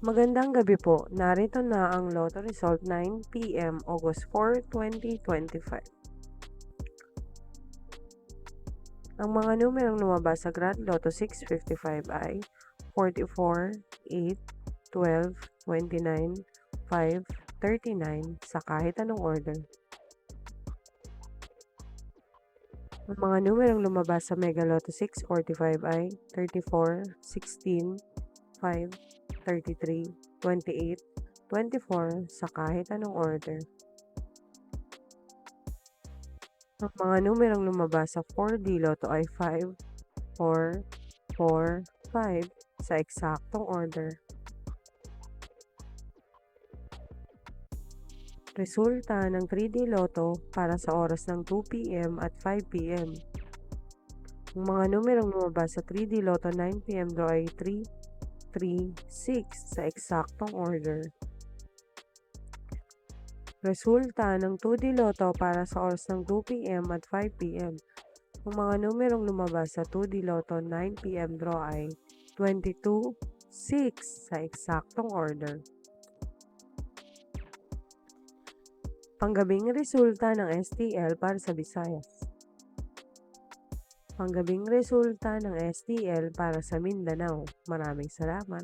Magandang gabi po. Narito na ang Lotto Result 9 PM, August 4, 2025. Ang mga numerong lumabas sa Grand Lotto 655 ay 44, 8, 12, 29, 5, 39 sa kahit anong order. Ang mga numerong lumabas sa Mega Lotto 645 ay 34, 16, 5, 33, 28, 24 sa kahit anong order. Ang mga numerong lumabas sa 4D Lotto ay 5, 4, 4, 5 sa eksaktong order. Resulta ng 3D Lotto para sa oras ng 2 PM at 5 PM. Ang mga numerong lumabas sa 3D Lotto 9 PM draw ay 3, 3, 6 sa eksaktong order. Resulta ng 2D Lotto para sa oras ng 2 PM at 5 PM. Ang mga numerong lumabas sa 2D Lotto 9 PM draw ay 22, 6 sa eksaktong order. Panggabing resulta ng STL para sa Visayas. Panggabing resulta ng STL para sa Mindanao. Maraming salamat.